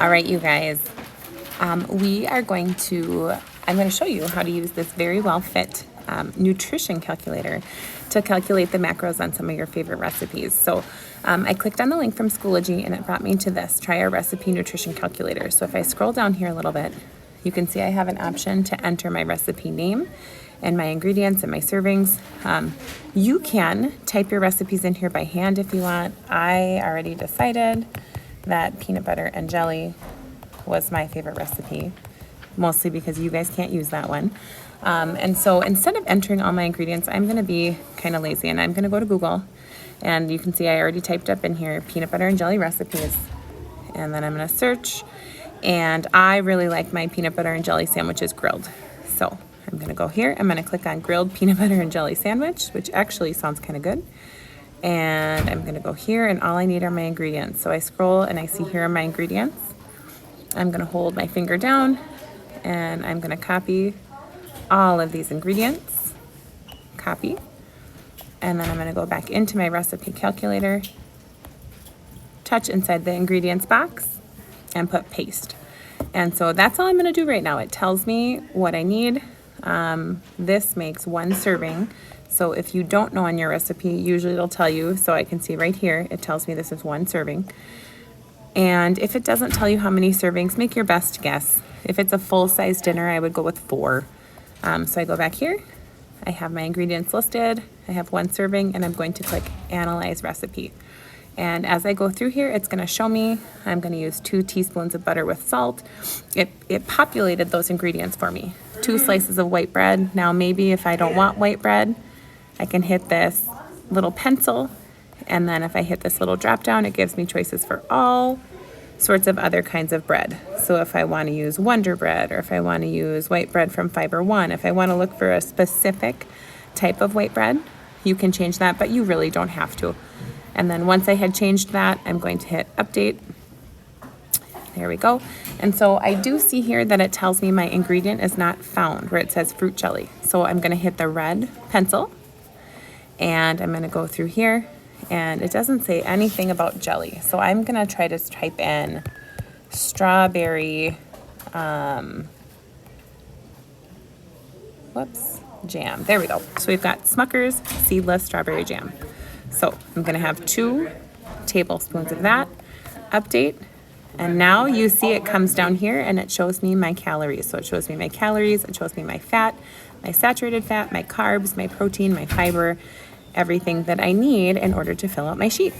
All right, you guys, I'm going to show you how to use this very well fit nutrition calculator to calculate the macros on some of your favorite recipes. So I clicked on the link from Schoology and it brought me to this, try our recipe nutrition calculator. So if I scroll down here a little bit, you can see I have an option to enter my recipe name and my ingredients and my servings. You can type your recipes in here by hand if you want. I already decided that peanut butter and jelly was my favorite recipe, mostly because you guys can't use that one. And so instead of entering all my ingredients, I'm gonna be kind of lazy and I'm gonna go to Google, and you can see I already typed up in here peanut butter and jelly recipes, and then I'm gonna search, and I really like my peanut butter and jelly sandwiches grilled. So I'm gonna go here, I'm gonna click on grilled peanut butter and jelly sandwich, which actually sounds kind of good. And I'm gonna go here, and all I need are my ingredients. So I scroll and I see here are my ingredients. I'm gonna hold my finger down and I'm gonna copy all of these ingredients, copy, and then I'm gonna go back into my recipe calculator, touch inside the ingredients box, and put paste. And so that's all I'm gonna do right now. It tells me what I need. This makes one serving. So if you don't know on your recipe, usually it'll tell you, so I can see right here, it tells me this is one serving. And if it doesn't tell you how many servings, make your best guess. If it's a full-size dinner, I would go with 4. So I go back here, I have my ingredients listed, I have one serving, and I'm going to click Analyze Recipe. And as I go through here, it's gonna show me, I'm gonna use 2 teaspoons of butter with salt. It populated those ingredients for me. 2 slices of white bread. Now maybe if I don't want white bread, I can hit this little pencil, and then if I hit this little drop down, it gives me choices for all sorts of other kinds of bread. So if I want to use Wonder Bread, or if I want to use white bread from Fiber One, if I want to look for a specific type of white bread, you can change that, but you really don't have to. And then once I had changed that, I'm going to hit update. There we go. And so I do see here that it tells me my ingredient is not found, where it says fruit jelly. So I'm going to hit the red pencil, and I'm going to go through here, and it doesn't say anything about jelly. So I'm going to try to type in strawberry, jam. There we go. So we've got Smucker's seedless strawberry jam. So I'm going to have 2 tablespoons of that, update, and now you see it comes down here and it shows me my calories. So it shows me my calories, it shows me my fat, my saturated fat, my carbs, my protein, my fiber, everything that I need in order to fill out my sheet.